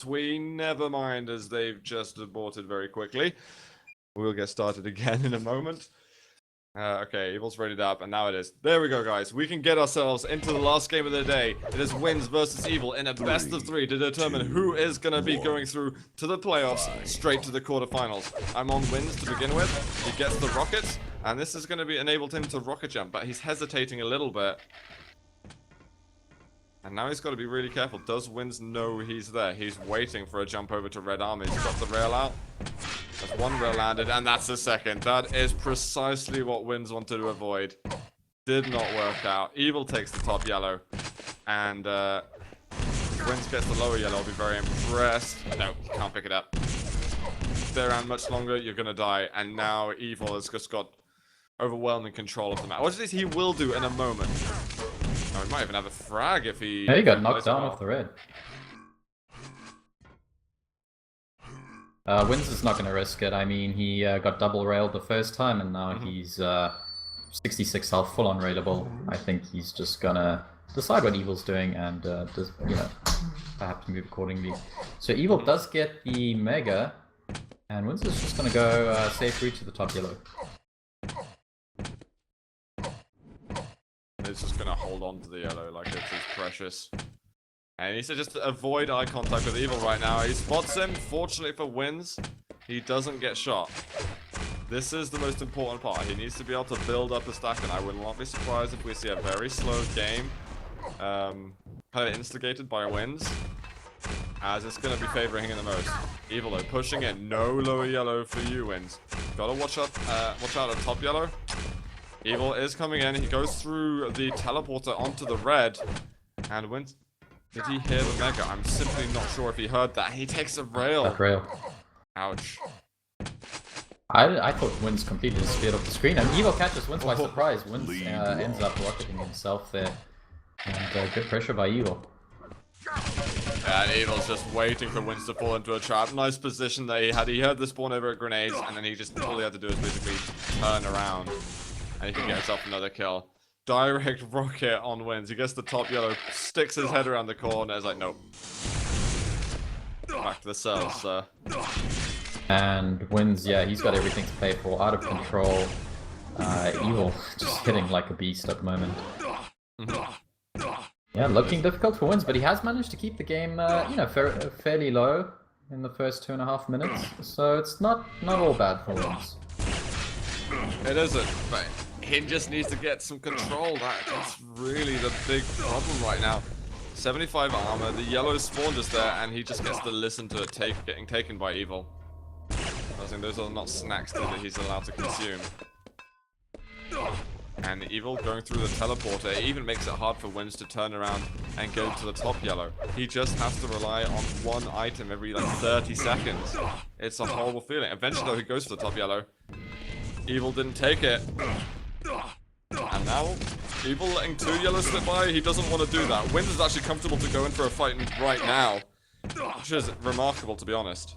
We never mind as they've just aborted very quickly. We'll get started again in a moment. Okay, Evil's readied up, and now it is. There we go, guys. We can get ourselves into the last game of the day. It is Winz versus Evil in a best of 3 to determine who is going to be going through to the playoffs, straight to the quarterfinals. I'm on Winz to begin with. He gets the rockets, and this is going to be enabled him to rocket jump, but he's hesitating a little bit. And now he's got to be really careful. Does Winz know he's there? He's waiting for a jump over to Red Army. He's got the rail out. That's one rail landed, and that's the second. That is precisely what Winz wanted to avoid. Did not work out. Evil takes the top yellow. And if Winz gets the lower yellow, I'll be very impressed. No, you can't pick it up. Stay around much longer, you're going to die. And now Evil has just got overwhelming control of the map. What is he will do in a moment? Oh, he might even have a frag if he... Yeah, he got knocked down off the red. Winz is not going to risk it. I mean, he got double railed the first time, and now he's 66 health, full on raidable. I think he's just going to decide what Evil's doing and just, you know, perhaps move accordingly. So Evil does get the Mega, and Winz is just going to go safe reach to the top yellow. He's just going to hold on to the yellow like it's his precious. And he needs to just avoid eye contact with Evil right now. He spots him. Fortunately for Winz, he doesn't get shot. This is the most important part. He needs to be able to build up a stack, and I would not be surprised if we see a very slow game. Kind of instigated by Winz, as it's going to be favoring him the most. Evil though, pushing in. No lower yellow for you, Winz. Gotta watch out at top yellow. Evil is coming in. He goes through the teleporter onto the red, and Winz... Did he hear the Mega? I'm simply not sure if he heard that. He takes a rail. That rail. Ouch. I thought Winz completely disappeared off the screen, and Evil catches Winz by surprise. Winz ends up rocketing himself there, and good pressure by Evil. And Evil's just waiting for Winz to fall into a trap. Nice position that he had. He heard the spawn over at grenades, and then he just all he had to do is basically turn around, and he can get himself another kill. Direct rocket on Winz. He gets the top yellow, sticks his head around the corner, is like, nope. Back to the cells, sir. And Winz, yeah, he's got everything to play for, out of control. Evil just hitting like a beast at the moment. Yeah, looking difficult for Winz, but he has managed to keep the game, you know, fairly low in the first 2.5 minutes. So it's not all bad for Winz. It isn't, but he just needs to get some control. That's really the big problem right now. 75 armor, the yellow spawn just there, and he just gets to listen to it getting taken by Evil. I think those are not snacks that he's allowed to consume. And Evil going through the teleporter, it even makes it hard for Winz to turn around and go to the top yellow. He just has to rely on one item every like 30 seconds. It's a horrible feeling. Eventually though, he goes for the top yellow. Evil didn't take it. And now, Evil letting 2 yellows slip by, he doesn't want to do that. Winz is actually comfortable to go in for a fight right now, which is remarkable, to be honest.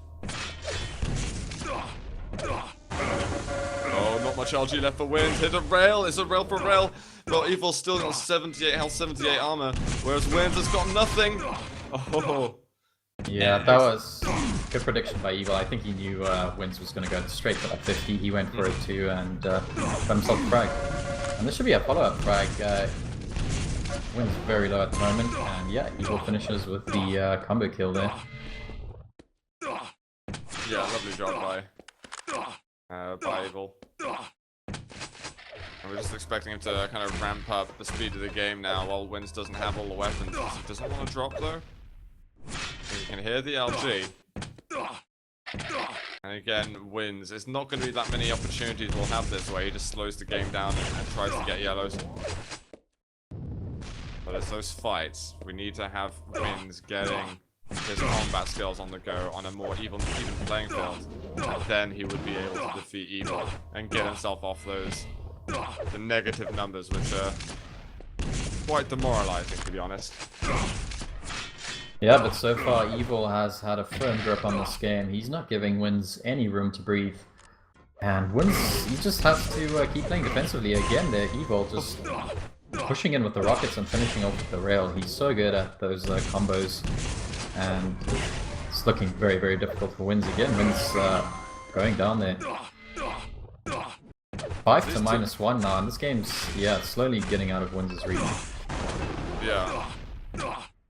Oh, not much LG left for Winz. Hit a rail. It's a rail for rail. Well, Evil's still got 78 health, 78 armor, whereas Winz has got nothing. Oh. Yeah, that was good prediction by Evil. I think he knew Winz was going to go straight for that 50. He went for it too and got himself a frag. And this should be a follow-up frag. Winz very low at the moment, and yeah, Evil finishes with the combo kill there. Yeah, lovely job by Evil. And we're just expecting him to kind of ramp up the speed of the game now while Winz doesn't have all the weapons. He doesn't want to drop though. You can hear the LG. And again, Winz. It's not going to be that many opportunities we'll have this way. He just slows the game down and tries to get yellows. But it's those fights. We need to have Winz getting his combat skills on the go on a more even playing field. And then he would be able to defeat Evil and get himself off the negative numbers, which are quite demoralizing, to be honest. Yeah, but so far Evil has had a firm grip on this game. He's not giving Winz any room to breathe. And Winz, he just has to keep playing defensively again there. Evil just pushing in with the rockets and finishing off with the rail. He's so good at those combos. And it's looking very, very difficult for Winz again. Winz going down there. 5 to -1 now, and this game's, yeah, slowly getting out of Winz's reach. Yeah.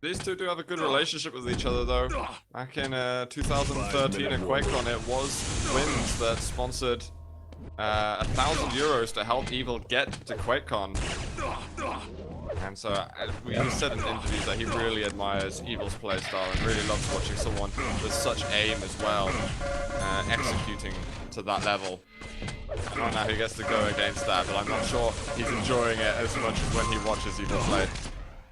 These two do have a good relationship with each other, though. Back in 2013 at QuakeCon, it was Winz that sponsored €1,000 to help Evil get to QuakeCon. And so he said in interviews that he really admires Evil's playstyle and really loves watching someone with such aim as well, executing to that level. Right now he gets to go against that, but I'm not sure he's enjoying it as much as when he watches Evil play.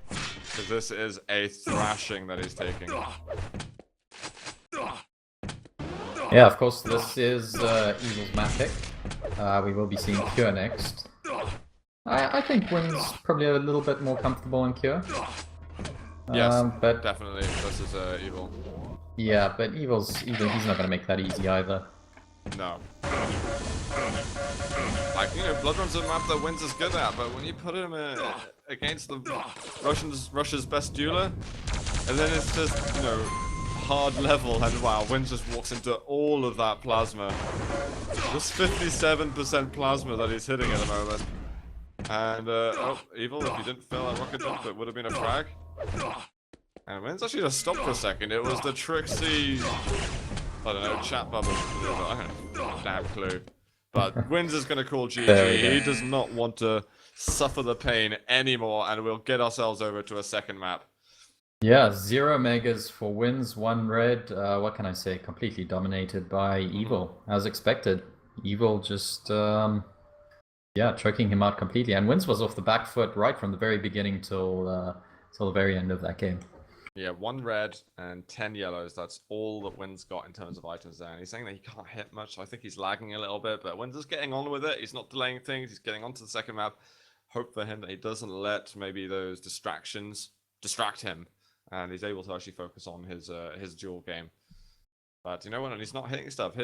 Because this is a thrashing that he's taking. Yeah, of course, this is Evil's map pick. We will be seeing Cure next. I think Winz probably a little bit more comfortable in Cure. Yes, but definitely versus Evil. Yeah, but Evil's he's not gonna make that easy either. No. Like, you know, Blood Run's a map that Winz is good at, but when you put him against the Russia's best dueler, and then it's just, you know, hard level, and wow, Winz just walks into all of that plasma. This 57% plasma that he's hitting at the moment. And, oh, Evil, if you didn't fail that rocket jump, it would have been a frag. And Winz actually just stopped for a second. It was the tricksy, I don't know, chat bubble. I don't know, damn clue. But Winz is going to call GG. He does not want to suffer the pain anymore, and we'll get ourselves over to a second map. Yeah, 0 megas for Winz, 1 red. What can I say? Completely dominated by Evil, as expected. Evil just, yeah, choking him out completely. And Winz was off the back foot right from the very beginning till the very end of that game. Yeah, 1 red and 10 yellows. That's all that Winz got in terms of items there. And he's saying that he can't hit much, so I think he's lagging a little bit. But Winz is getting on with it. He's not delaying things. He's getting onto the second map. Hope for him that he doesn't let maybe those distractions distract him, and he's able to actually focus on his duel game. But you know what? And he's not hitting stuff.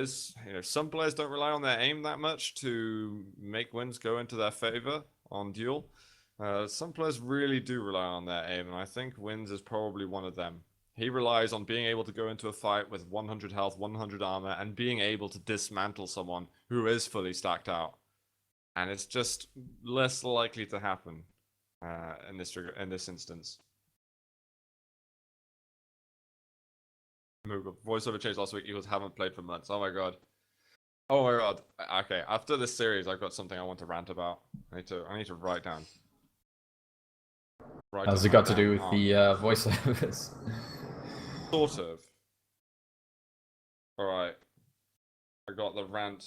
Some players don't rely on their aim that much to make Winz go into their favor on duel. Some players really do rely on their aim, and I think Winz is probably one of them. He relies on being able to go into a fight with 100 health, 100 armor, and being able to dismantle someone who is fully stacked out. And it's just less likely to happen in this instance. Voiceover change last week. Eagles haven't played for months. Oh my god. Oh my god. Okay, after this series, I've got something I want to rant about. I need to write down. How's it got to do with the voiceovers? Sort of. Alright. I got the rant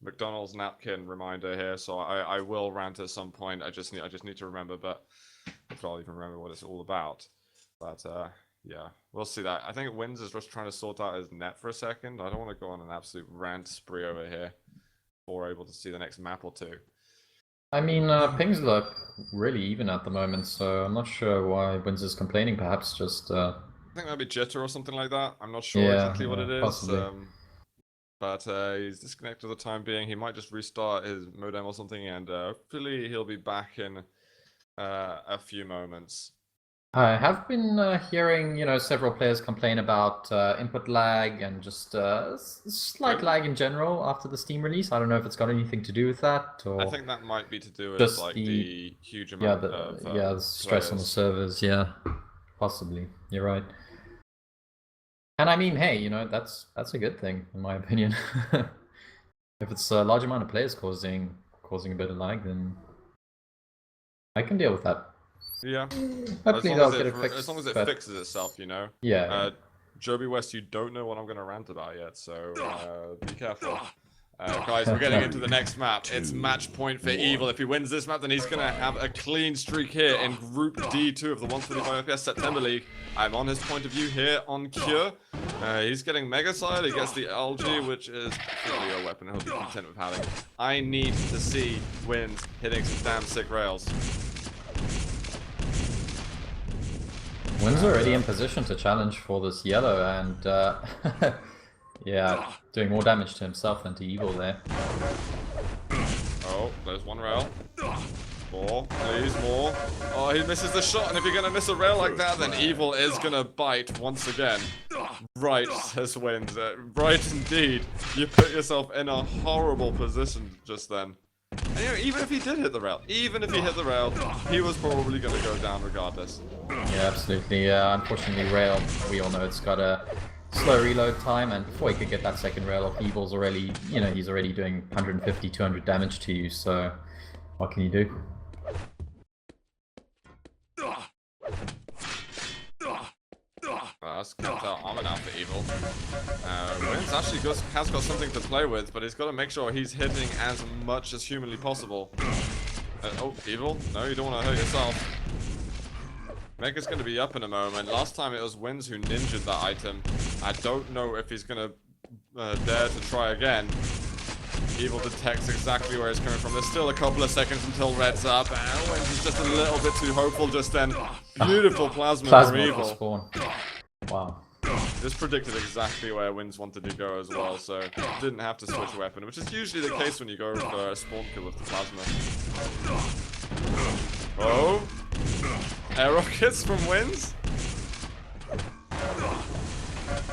McDonald's napkin reminder here, so I will rant at some point. I just need to remember, but I'll even remember what it's all about. But yeah, we'll see that. I think Winz is just trying to sort out his net for a second. I don't want to go on an absolute rant spree over here before we're able to see the next map or two. I mean, pings look really even at the moment, so I'm not sure why Winz is complaining. Perhaps just... I think that'd be jitter or something like that. I'm not sure exactly what it is. Possibly. But he's disconnected for the time being. He might just restart his modem or something, and hopefully he'll be back in a few moments. I have been hearing, several players complain about input lag and just slight lag in general after the Steam release. I don't know if it's got anything to do with that, or I think that might be to do with just like the huge amount of the stress on the servers. Yeah, possibly. You're right. And I mean, hey, that's a good thing in my opinion. If it's a large amount of players causing a bit of lag, then I can deal with that. Yeah. Hopefully they'll get it fixed. As long as it fixes itself, Yeah. Joby West, you don't know what I'm going to rant about yet, so be careful. Guys, we're getting into the next map. It's match point for Evil. If he wins this map, then he's going to have a clean streak here in Group D2 of the 125 FPS September League. I'm on his point of view here on Cure. He's getting Mega Side. He gets the LG, which is definitely a weapon he'll be content with having. I need to see Winz hitting some damn sick rails. Winz already in position to challenge for this yellow, and yeah, doing more damage to himself than to Evil there. Oh, there's one rail. More, please, more. Oh, he misses the shot, and if you're gonna miss a rail like that, then Evil is gonna bite once again. Right, says Winz. Right indeed. You put yourself in a horrible position just then. And you know, even if he did hit the rail, he was probably gonna go down regardless. Yeah, absolutely. Unfortunately, rail, we all know it's got a slow reload time, and before he could get that second rail off, Evil's already, you know, he's already doing 150, 200 damage to you, so what can you do? That's got armor now for Evil. Winz actually has got something to play with, but he's got to make sure he's hitting as much as humanly possible. Oh, Evil? No, you don't want to hurt yourself. Mega's going to be up in a moment. Last time it was Winz who ninja'd that item. I don't know if he's going to dare to try again. Evil detects exactly where he's coming from. There's still a couple of seconds until red's up, and Winz is just a little bit too hopeful just then. Beautiful plasma from Evil. Spawn. Wow. This predicted exactly where Winz wanted to go as well, so didn't have to switch weapon, which is usually the case when you go for a spawn kill with the plasma. Oh! Air rockets from Winz.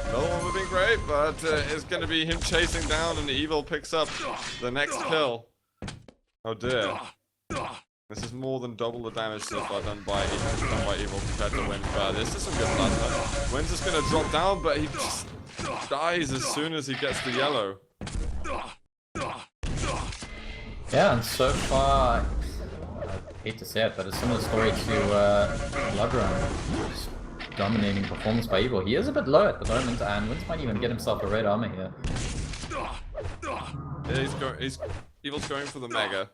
Another one would be great, but it's going to be him chasing down, and Evil picks up the next kill. Oh dear. This is more than double the damage so far done by Evil compared to Winz, but this is some good plasma. Winz is going to drop down, but he just dies as soon as he gets the yellow. Yeah, and so far, I hate to say it, but a similar story to Bloodrun. Just dominating performance by Evil. He is a bit low at the moment, and Winz might even get himself a red armor here. Yeah, Evil's going for the Mega.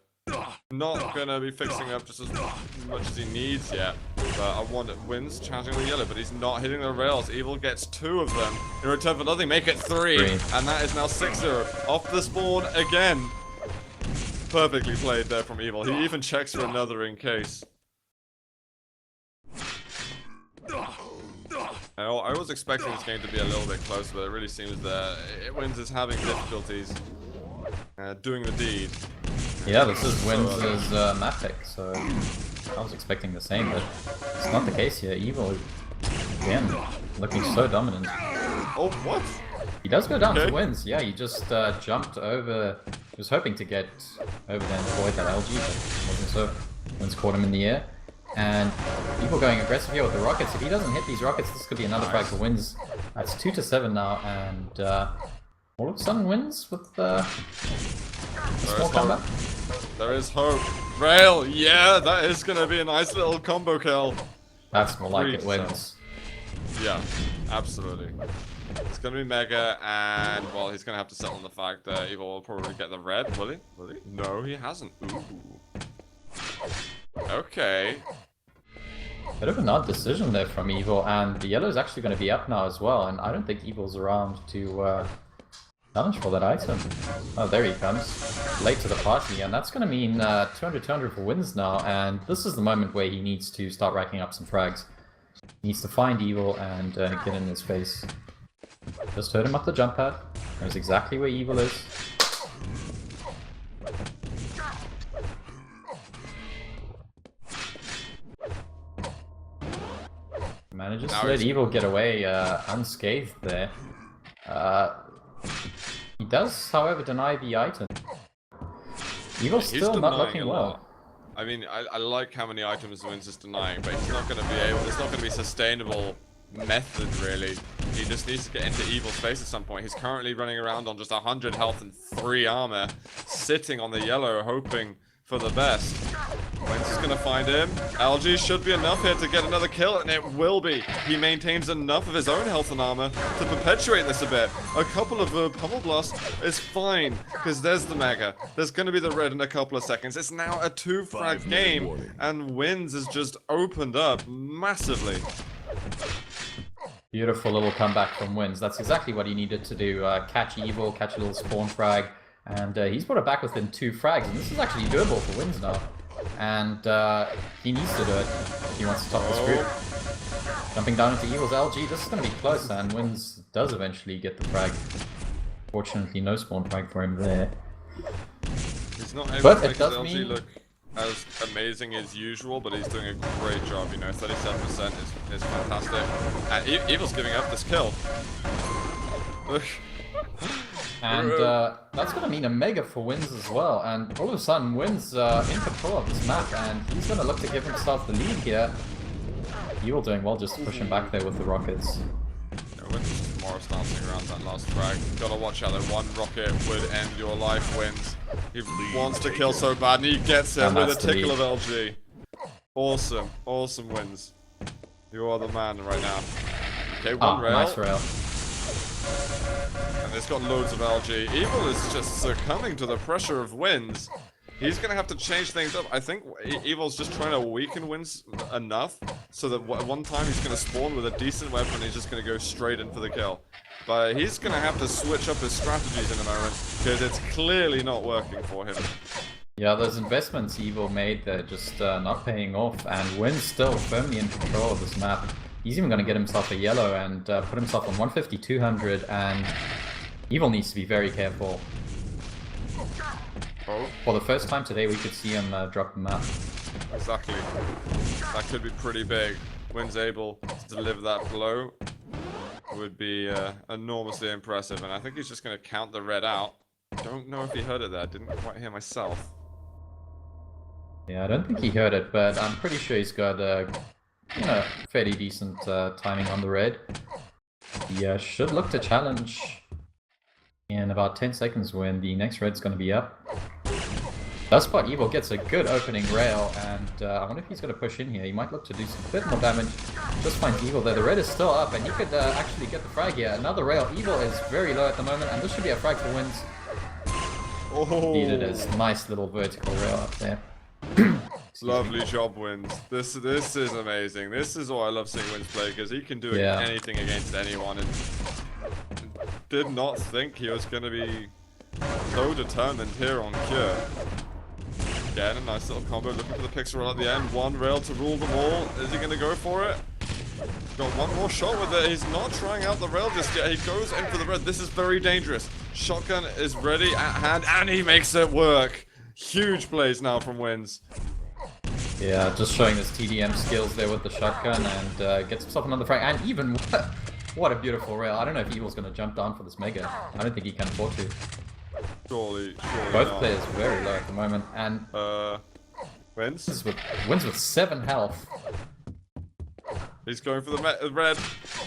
Not gonna be fixing up just as much as he needs yet. But I want Winz charging the yellow, but he's not hitting the rails. Evil gets 2 of them. In return for nothing, make it 3. And that is now 6-0. Off the spawn again. Perfectly played there from Evil. He even checks for another in case. I was expecting this game to be a little bit closer, but it really seems that Winz is having difficulties doing the deed. Yeah, this is Winz's map pick, so I was expecting the same, but it's not the case here. Evil, again, looking so dominant. Oh, what? He does go down to Winz. Yeah, he just jumped over. He was hoping to get over there and avoid that LG, but wasn't so. Winz caught him in the air. And Evil going aggressive here with the rockets. If he doesn't hit these rockets, this could be another frag for Winz. That's 2-7 now, and all of a sudden Winz with a small comeback. There is hope. Rail, yeah, that is going to be a nice little combo kill. That's more like it, Winz. Yeah, absolutely. It's going to be Mega, and, well, he's going to have to settle on the fact that Evil will probably get the red. Will he? Will he? No, he hasn't. Ooh. Okay. Bit of an odd decision there from Evil, and the yellow is actually going to be up now as well, and I don't think Evil's around to challenge for that item. Oh, there he comes. Late to the party, and that's going to mean 200-200 for Winz now, and this is the moment where he needs to start racking up some frags. He needs to find Evil and get in his face. Just heard him up the jump pad. Knows exactly where Evil is. Manages to let Evil get away unscathed there. He does, however, deny the item. Evil's still not looking well. I mean, I like how many items Winz is denying, but he's not going to be able. It's not going to be a sustainable method, really. He just needs to get into Evil's face at some point. He's currently running around on just 100 health and 3 armor, sitting on the yellow, hoping for the best. Winz is going to find him. LG should be enough here to get another kill, and it will be. He maintains enough of his own health and armor to perpetuate this a bit. A couple of Pummel Blast is fine, because there's the Mega. There's going to be the red in a couple of seconds. It's now a 2-frag game, and Winz has just opened up massively. Beautiful little comeback from Winz. That's exactly what he needed to do. Catch Evil, catch a little spawn frag, and he's brought it back within 2 frags, and this is actually doable for Winz now. And he needs to do it if he wants to top this group. Jumping down into Evil's LG, this is going to be close, and Winz does eventually get the frag. Fortunately, no spawn frag for him there. He's not able but to make it does his LG mean look as amazing as usual, but he's doing a great job. You know, 37% is fantastic. And Evil's giving up this kill. And that's going to mean a mega for Winz as well. And all of a sudden, Winz in control of this map, and he's going to look to give himself the lead here. Evil doing well just to push him back there with the rockets. Yeah, Winz is just Morris dancing around that last frag. Gotta watch out that one rocket would end your life, Winz. He wants to kill so bad, and he gets it with a tickle of LG. Awesome, awesome Winz. You are the man right now. Okay, one rail. Nice rail. And it's got loads of LG. Evil is just succumbing to the pressure of Winz. He's going to have to change things up. I think Evil's just trying to weaken Winz enough so that one time he's going to spawn with a decent weapon and he's just going to go straight in for the kill. But he's going to have to switch up his strategies in a moment because it's clearly not working for him. Yeah, those investments Evil made, they're just not paying off, and Winz still firmly in control of this map. He's even going to get himself a yellow and put himself on 150, 200, and Evil needs to be very careful. Oh. For the first time today, we could see him drop the map. Exactly. That could be pretty big. Winz able to deliver that blow would be enormously impressive, and I think he's just going to count the red out. Don't know if he heard it there. Didn't quite hear myself. Yeah, I don't think he heard it, but I'm pretty sure he's got you know, fairly decent timing on the red. He should look to challenge in about 10 seconds when the next red's going to be up. That spot Evil gets a good opening rail, and I wonder if he's going to push in here. He might look to do some bit more damage. Just finds Evil there. The red is still up, and he could actually get the frag here. Another rail. Evil is very low at the moment, and this should be a frag for Winz. Oh, Indeed it is. Nice little vertical rail up there. Lovely job, Winz. This is amazing. This is what I love seeing Winz play, because he can do anything against anyone, and did not think he was going to be so determined here on Cure. Again, a nice little combo, looking for the pixel at the end. One rail to rule them all. Is he going to go for it? Got one more shot with it. He's not trying out the rail just yet. He goes in for the red. This is very dangerous. Shotgun is ready at hand, and he makes it work. Huge plays now from Winz. Yeah, just showing his TDM skills there with the shotgun, and gets himself another frag. And even, what a beautiful rail. I don't know if Evil's going to jump down for this mega. I don't think he can afford to. Surely Both not. players very low at the moment, and Winz? Winz with 7 health. He's going for the red.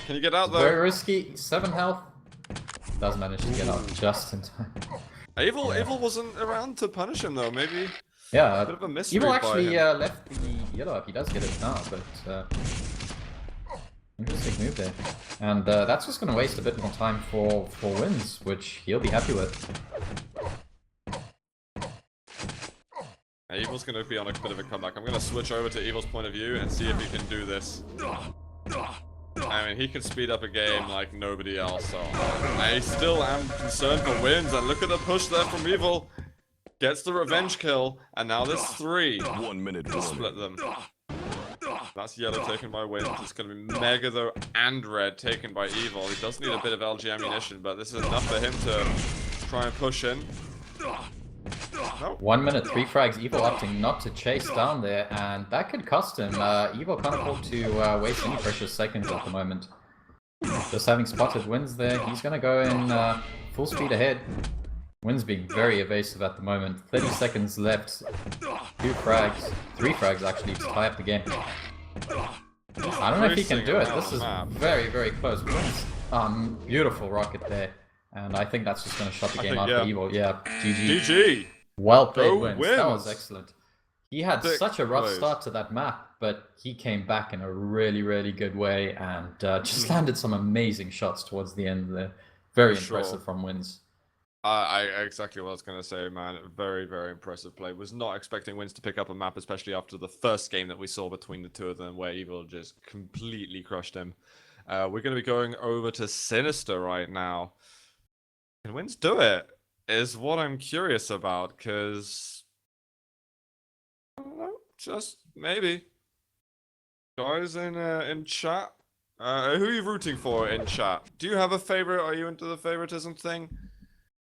Can you get out there? Very risky. 7 health. Does manage to get out just in time. Evil wasn't around to punish him though. Maybe Yeah, a bit of a mystery. Evil actually by him. left the yellow up. He does get it now, but interesting move there. And that's just going to waste a bit more time for Winz, which he'll be happy with. Evil's going to be on a bit of a comeback. I'm going to switch over to Evil's point of view and see if he can do this. I mean, he can speed up a game like nobody else, so I still am concerned for Winz. And look at the push there from Evil. Gets the revenge kill, and now there's 3. 1 minute to split them. That's yellow taken by Winz. It's going to be mega though, and red taken by Evil. He does need a bit of LG ammunition, but this is enough for him to try and push in. No. 1 minute, 3 frags. Evil opting not to chase down there, and that could cost him. Evil can't afford to waste any precious seconds at the moment. Just having spotted Winz there, he's going to go in full speed ahead. Winz being very evasive at the moment. 30 seconds left. 2 frags. 3 frags actually to tie up the game. I don't know if he can do it. This is very, very close. Winz, beautiful rocket there. And I think that's just going to shut the game out for Evil. Yeah, GG. GG. Well played, Go Winz. Winz. That was excellent. He had such a rough plays. start to that map, but he came back in a really, really good way and just landed some amazing shots towards the end there. Very impressive from Winz. Exactly what I was going to say, man. Very, very impressive play. Was not expecting Winz to pick up a map, especially after the first game that we saw between the two of them, where Evil just completely crushed him. We're going to be going over to Sinister right now. Can Winz do it? Is what I'm curious about, because I don't know, just maybe. Guys in chat, who are you rooting for in chat? Do you have a favorite? Are you into the favoritism thing?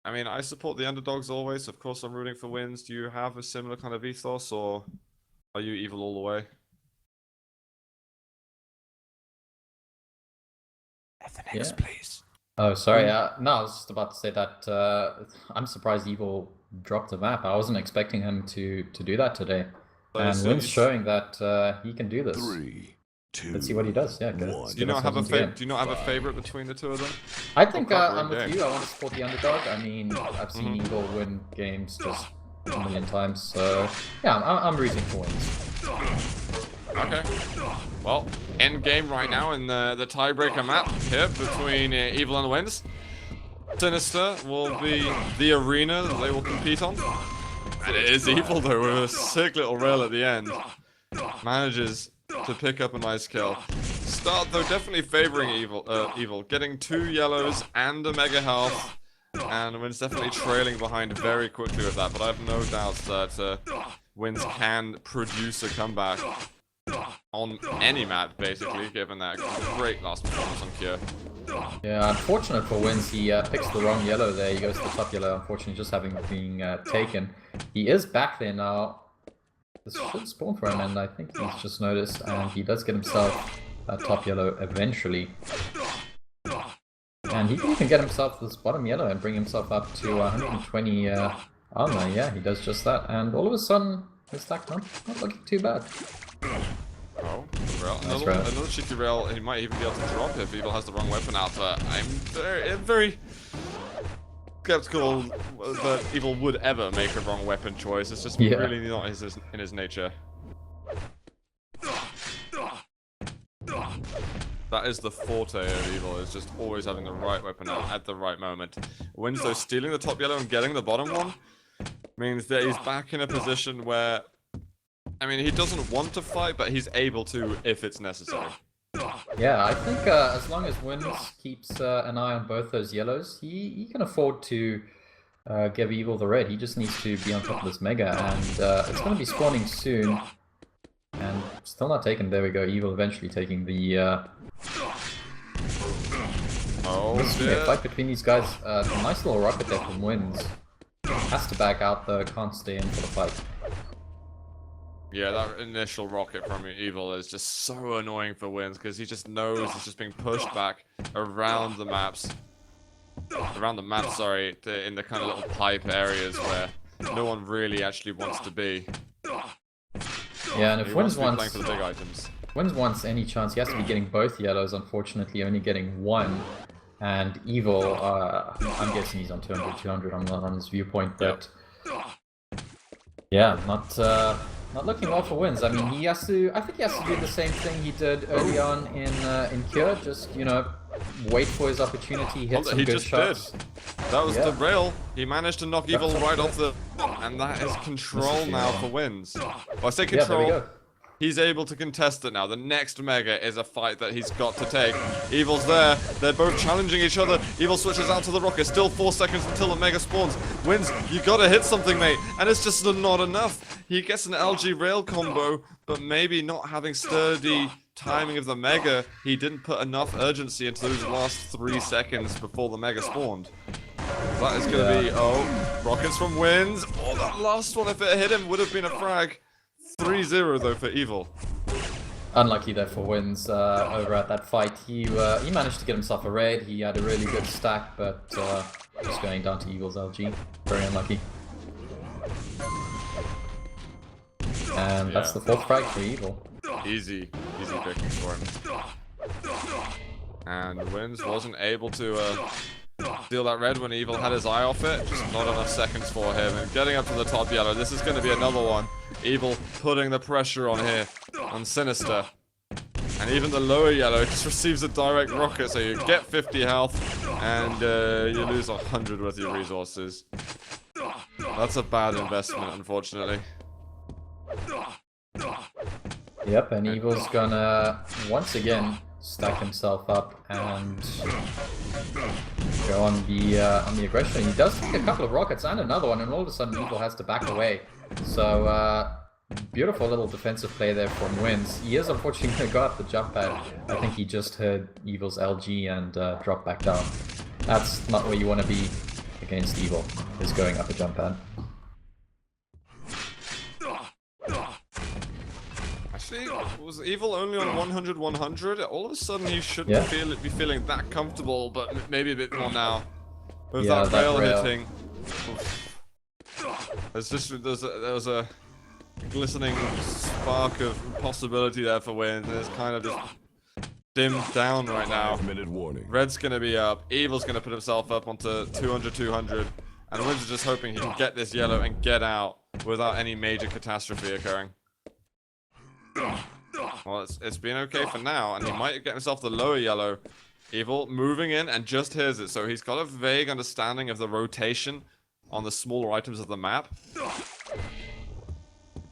I mean, I support the underdogs always. Of course, I'm rooting for Winz. Do you have a similar kind of ethos, or are you evil all the way? Yeah. Please. Oh, sorry. No, I was just about to say that I'm surprised Evil dropped the map. I wasn't expecting him to do that today. So And so Win's you- showing that he can do this. 3, 2, Let's see what he does. Yeah, go. 1. Let's Do you get not have a ourselves into the game. Do you not have a favorite between the two of them? I think crap, we're I'm in with game. you. I want to support the underdog. I mean, I've seen Evil win games just a million times. So yeah, I'm rooting for Winz. Okay. Well, end game right now in the tiebreaker map here between Evil and Winz. Sinister will be the arena that they will compete on. And it is Evil though, with a sick little rail at the end. Manages to pick up a nice kill. Start though definitely favoring Evil, getting 2 yellows and a mega health. And Winz definitely trailing behind very quickly with that, but I have no doubts that Winz can produce a comeback on any map, basically, given that great last performance on Cure. Yeah, unfortunate for Winz, he picks the wrong yellow there. He goes to the top yellow, unfortunately, just having been taken. He is back there now. This should spawn for him, and I think he's just noticed, and he does get himself that top yellow eventually. And he can even get himself this bottom yellow and bring himself up to 120 armor. Yeah, he does just that, and all of a sudden, his stack not looking too bad. Oh, rail. Nice Another cheeky rail. He might even be able to drop if Evil has the wrong weapon out, but I'm very skeptical that Evil would ever make a wrong weapon choice. It's just really not in his nature. That is the forte of Evil, is just always having the right weapon out at the right moment. Winz, though, stealing the top yellow and getting the bottom one means that he's back in a position where, I mean, he doesn't want to fight, but he's able to if it's necessary. Yeah, I think as long as Winz keeps an eye on both those yellows, he can afford to give Evil the red. He just needs to be on top of this mega, and it's going to be spawning soon. And still not taken. There we go. Evil eventually taking the. This is gonna be a fight between these guys. Nice little rocket there from Winz. Has to back out though. Can't stay in for the fight. Yeah, that initial rocket from Evil is just so annoying for Winz because he just knows he's just being pushed back around the maps. Around the map, sorry, in the kind of little pipe areas where no one really actually wants to be. Yeah, and if Winz playing for the big items. Winz wants any chance, he has to be getting both yellows. Unfortunately, only getting one. And Evil, I'm guessing he's on 200. I'm not on his viewpoint, but yeah, not looking well for Winz. I mean, I think he has to do the same thing he did early on in Cure. Just, you know, wait for his opportunity, hit some good shots. That was the rail. He managed to knock Evil right off the... And that is control now for Winz. Well, I say control. Yeah, there we go. He's able to contest it now. The next mega is a fight that he's got to take. Evil's there. They're both challenging each other. Evil switches out to the rocket. Still 4 seconds until the mega spawns. Winz, you gotta hit something, mate. And it's just not enough. He gets an LG rail combo, but maybe not having sturdy timing of the mega, he didn't put enough urgency into those last 3 seconds before the mega spawned. That is gonna be, rockets from Winz. Oh, that last one, if it hit him, would have been a frag. 3-0 though for Evil. Unlucky there for Winz over at that fight. He managed to get himself a raid. He had a really good stack, but just going down to Evil's LG. Very unlucky. And that's the 4th frag for Evil. Easy pickings for him. And Winz wasn't able to steal that red when Evil had his eye off it. Just not enough seconds for him. And getting up to the top yellow, this is going to be another one. Evil putting the pressure on here, on Sinister. And even the lower yellow just receives a direct rocket, so you get 50 health, and you lose 100 worth of your resources. That's a bad investment, unfortunately. Yep, and Evil's gonna once again stack himself up and go on the aggression. He does take a couple of rockets and another one, and all of a sudden Evil has to back away. So beautiful little defensive play there from Winz. He is unfortunately going to go up the jump pad. I think he just heard Evil's LG and dropped back down. That's not where you want to be against Evil is going up a jump pad. Actually, was Evil only on 100-100? All of a sudden he shouldn't be feeling that comfortable, but maybe a bit more now. With that rail hitting. There was a glistening spark of possibility there for Winz, and it's kind of just dimmed down right now. Red's gonna be up, Evil's gonna put himself up onto 200-200, and Winz is just hoping he can get this yellow and get out without any major catastrophe occurring. Well, it's been okay for now, and he might get himself the lower yellow. Evil moving in and just hears it, so he's got a vague understanding of the rotation on the smaller items of the map.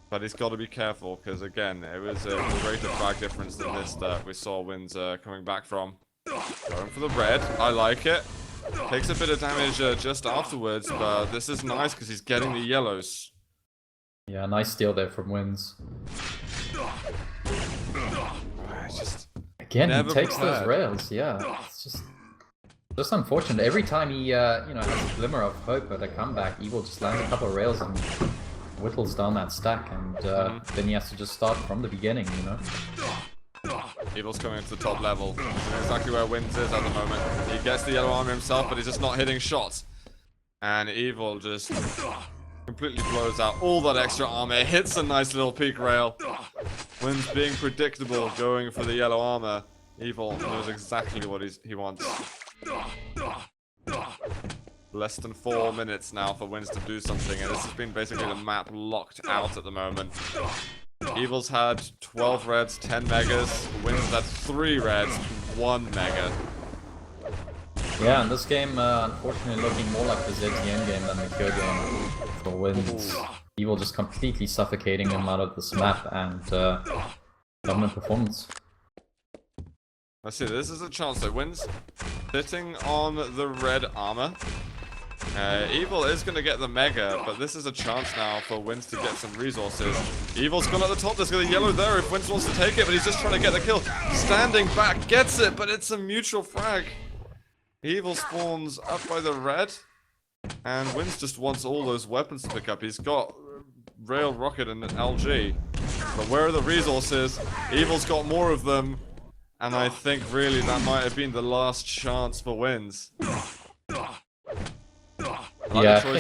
But he's got to be careful, because again, it was a greater frag difference than this that we saw Winz coming back from. Going for the red, I like it. Takes a bit of damage just afterwards, but this is nice because he's getting the yellows. Yeah, nice steal there from Winz. Again, he takes those rails, yeah. It's just unfortunate. Every time he, has a glimmer of hope at a comeback, Evil just lands a couple of rails and whittles down that stack, and then he has to just start from the beginning, you know? Evil's coming to the top level. Exactly where Winz is at the moment. He gets the yellow armor himself, but he's just not hitting shots. And Evil just completely blows out all that extra armor, hits a nice little peak rail. Winz being predictable, going for the yellow armor. Evil knows exactly what he wants. Less than 4 minutes now for Winz to do something, and this has been basically the map locked out at the moment. Evil's had 12 reds, 10 megas. Winz has had 3 reds, 1 mega. Yeah, and this game, unfortunately, looking more like the ZTN game than the Cure game for Winz. Evil just completely suffocating him out of this map, and dominant performance. Let's see, this is a chance. So Winz sitting on the red armor. Evil is going to get the mega, but this is a chance now for Winz to get some resources. Evil's gone at the top. There's going to be yellow there if Winz wants to take it, but he's just trying to get the kill. Standing back, gets it, but it's a mutual frag. Evil spawns up by the red, and Winz just wants all those weapons to pick up. He's got Rail, Rocket, and an LG. But where are the resources? Evil's got more of them, and I think really that might have been the last chance for Winz. Yeah, I think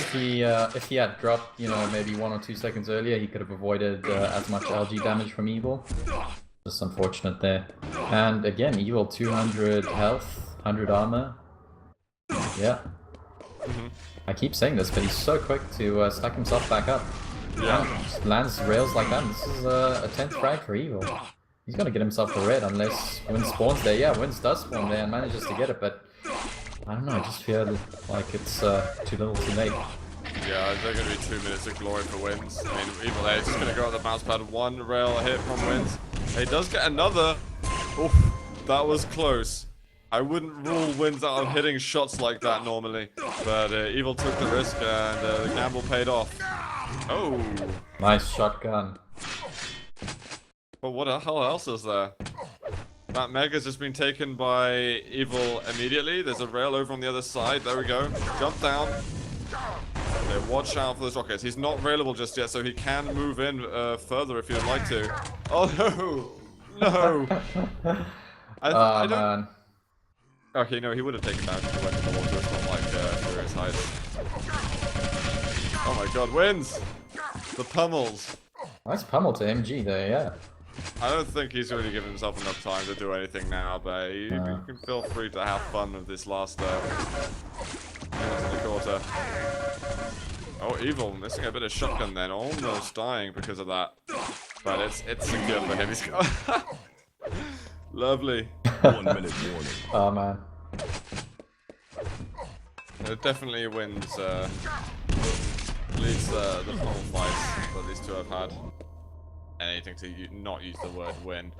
if he had dropped, maybe 1 or 2 seconds earlier, he could have avoided as much LG damage from Evil. Just unfortunate there. And again, Evil 200 health, 100 armor. Yeah. I keep saying this, but he's so quick to stack himself back up. Yeah. Just lands rails like that. This is a 10th frag for Evil. He's gonna get himself a red unless Winz spawns there. Yeah, Winz does spawn there and manages to get it, but I don't know, I just feel like it's too little too late. Yeah, there's going to be 2 minutes of glory for Winz. I mean, Evil there is just going to go at the mouse pad. 1 rail hit from Winz. He does get another. Oof, that was close. I wouldn't rule Winz out of hitting shots like that normally, but Evil took the risk and the gamble paid off. Oh! Nice shotgun. But what the hell else is there? That mega's just been taken by Evil immediately. There's a rail over on the other side. There we go. Jump down. Okay, watch out for those rockets. He's not railable just yet, so he can move in further if you'd like to. Oh no! No! I don't... man. Okay, no, he would have taken damage if he went in the water. It's not like Furious Heights. Oh my god, Winz! The pummels. Nice pummel to MG there, yeah. I don't think he's really given himself enough time to do anything now, but you can feel free to have fun with this last minute in the quarter. Oh, Evil missing a bit of shotgun then, almost dying because of that. But it's secure for him. He's got lovely. 1 minute warning. Oh man. It definitely wins. Leads the whole fights that these two have had. Anything to not use the word win.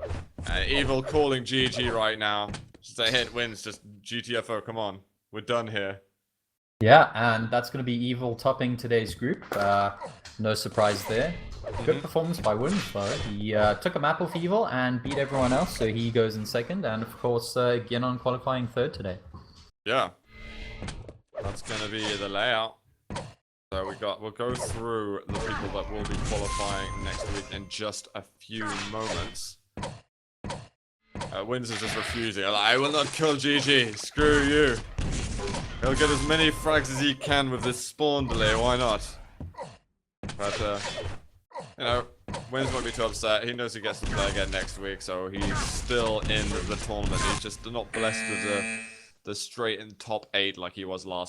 Evil calling GG right now. Just a hit wins, just GTFO, come on. We're done here. Yeah, and that's going to be Evil topping today's group. No surprise there. Good performance by Winz though. He took a map off Evil and beat everyone else, so he goes in second. And of course, again on qualifying third today. Yeah. That's gonna be the layout. So we'll go through the people that will be qualifying next week in just a few moments. Winz is just refusing. I will not kill GG. Screw you. He'll get as many frags as he can with this spawn delay. Why not? But you know, Winz won't be too upset. He knows he gets to play again next week, so he's still in the tournament. He's just not blessed with the straight in top 8 like he was last